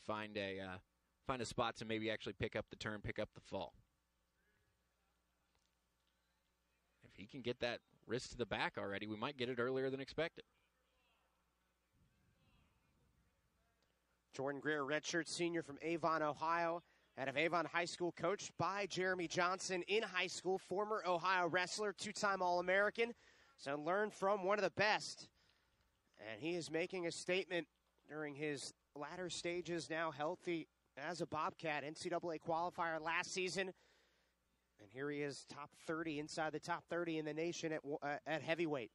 find a spot to maybe actually pick up the turn, pick up the fall. If he can get that wrist to the back already, we might get it earlier than expected. Jordan Greer, redshirt senior from Avon, Ohio, out of Avon High School, coached by Jeremy Johnson in high school, former Ohio wrestler, two-time All-American, so learned from one of the best. And he is making a statement during his latter stages, now healthy as a Bobcat, NCAA qualifier last season. And here he is, top 30, inside the top 30 in the nation at heavyweight.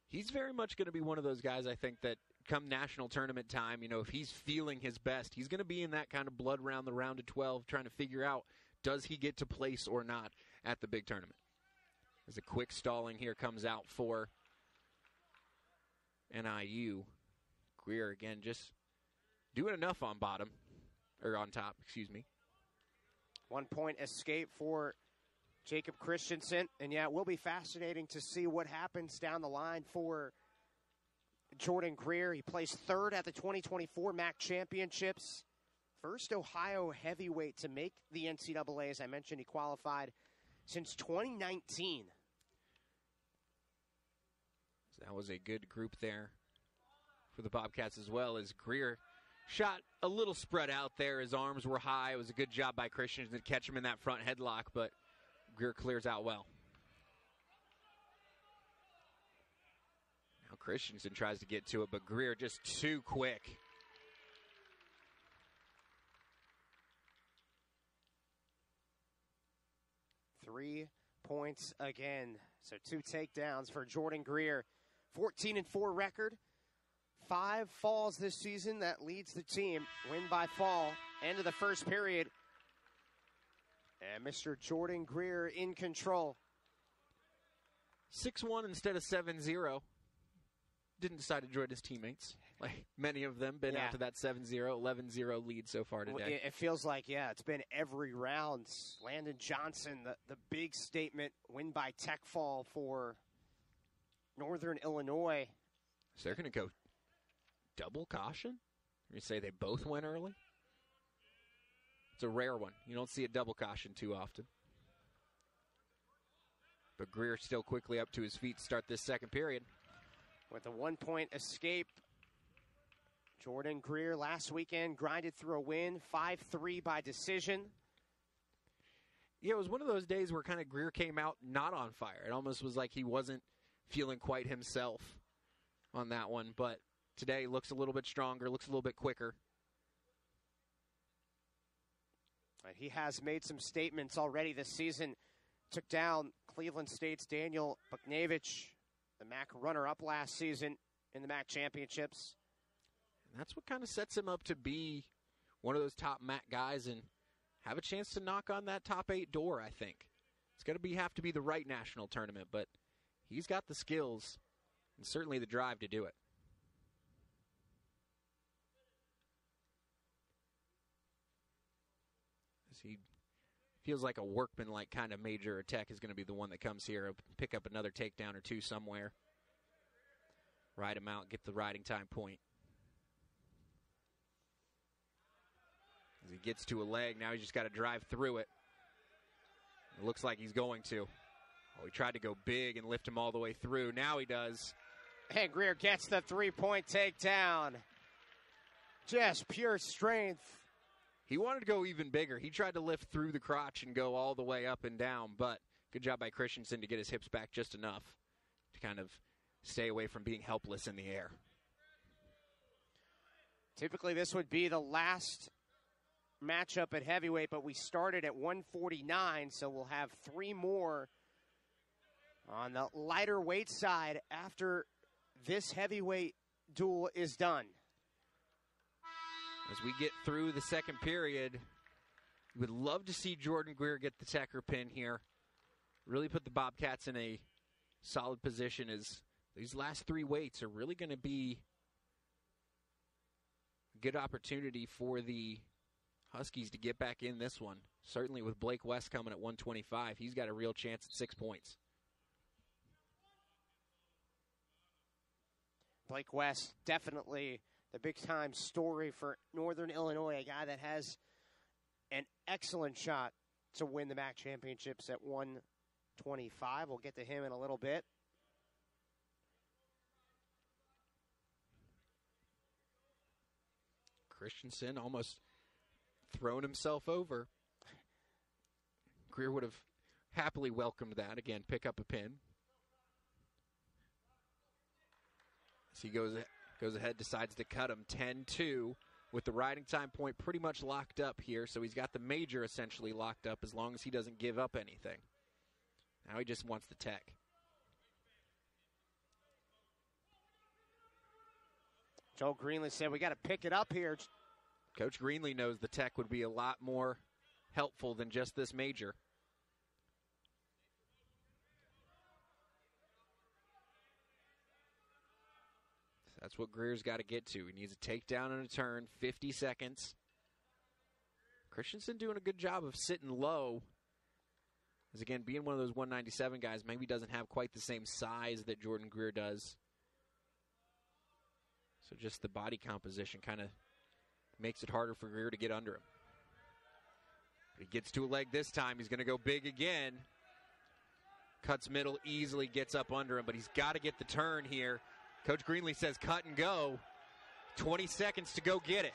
He's very much going to be one of those guys, I think, that come national tournament time, if he's feeling his best, he's going to be in that kind of blood round, the round of 12, trying to figure out, does he get to place or not at the big tournament? As a quick stalling here comes out for NIU. Greer, again, just doing enough on top. 1 point escape for Jacob Christensen. And yeah, it will be fascinating to see what happens down the line for Jordan Greer. He placed third at the 2024 MAC Championships. First Ohio heavyweight to make the NCAA. As I mentioned, he qualified since 2019. So that was a good group there for the Bobcats as well, as Greer shot a little spread out there. His arms were high. It was a good job by Christensen to catch him in that front headlock, but Greer clears out well. Now Christensen tries to get to it, but Greer just too quick. Three points again. So 2 takedowns for Jordan Greer. 14-4 record. 5 falls this season. That leads the team. Win by fall. End of the first period. And Mr. Jordan Greer in control. 6-1 instead of 7-0. Didn't decide to join his teammates. Like many of them been out to that 7-0, 11-0 lead so far today. It feels like, it's been every round. Landon Johnson, the big statement, win by tech fall for Northern Illinois. So they're going to go double caution? You say they both went early? It's a rare one. You don't see a double caution too often. But Greer still quickly up to his feet to start this second period. With a 1 point escape, Jordan Greer last weekend grinded through a win, 5-3 by decision. Yeah, it was one of those days where kind of Greer came out not on fire. It almost was like he wasn't feeling quite himself on that one. But today looks a little bit stronger, looks a little bit quicker. He has made some statements already this season. Took down Cleveland State's Daniel Buknevich, the MAC runner-up last season in the MAC Championships. And that's what kind of sets him up to be one of those top MAC guys and have a chance to knock on that top 8 door, I think. It's going to have to be the right national tournament, but he's got the skills and certainly the drive to do it. As he feels like a workman-like kind of major attack is going to be the one that comes here. Pick up another takedown or two somewhere. Ride him out, get the riding time point. As he gets to a leg, now he's just got to drive through it. It looks like he's going to. Oh, he tried to go big and lift him all the way through. Now he does. And Greer gets the 3-point takedown. Just pure strength. He wanted to go even bigger. He tried to lift through the crotch and go all the way up and down, but good job by Christensen to get his hips back just enough to kind of stay away from being helpless in the air. Typically, this would be the last matchup at heavyweight, but we started at 149, so we'll have 3 more on the lighter weight side after this heavyweight duel is done. As we get through the second period, we would love to see Jordan Greer get the Tecker pin here. Really put the Bobcats in a solid position, as these last 3 weights are really going to be a good opportunity for the Huskies to get back in this one. Certainly with Blake West coming at 125, he's got a real chance at 6 points. Blake West definitely the big-time story for Northern Illinois, a guy that has an excellent shot to win the MAC championships at 125. We'll get to him in a little bit. Christensen almost thrown himself over. Greer would have happily welcomed that. Again, pick up a pin. As he goes ahead, decides to cut him 10-2 with the riding time point pretty much locked up here. So he's got the major essentially locked up as long as he doesn't give up anything. Now he just wants the tech. Joel Greenlee said we got to pick it up here. Coach Greenlee knows the tech would be a lot more helpful than just this major. That's what Greer's got to get to. He needs a takedown and a turn, 50 seconds. Christensen doing a good job of sitting low. As again, being one of those 197 guys, maybe doesn't have quite the same size that Jordan Greer does. So just the body composition kind of makes it harder for Greer to get under him. But he gets to a leg this time. He's going to go big again. Cuts middle, easily gets up under him, but he's got to get the turn here. Coach Greenlee says cut and go. 20 seconds to go get it.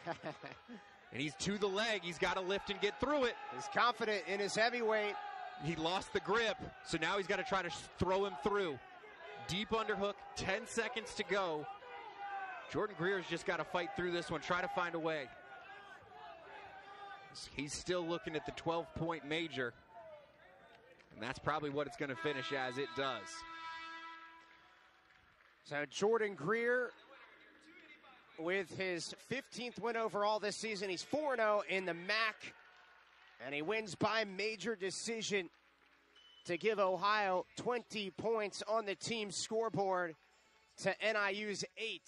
And he's to the leg. He's got to lift and get through it. He's confident in his heavyweight. He lost the grip, so now he's got to try to throw him through. Deep underhook, 10 seconds to go. Jordan Greer's just got to fight through this one, try to find a way. He's still looking at the 12-point major, and that's probably what it's going to finish as it does. So Jordan Greer with his 15th win overall this season. He's 4-0 in the MAC, and he wins by major decision to give Ohio 20 points on the team scoreboard to NIU's 8.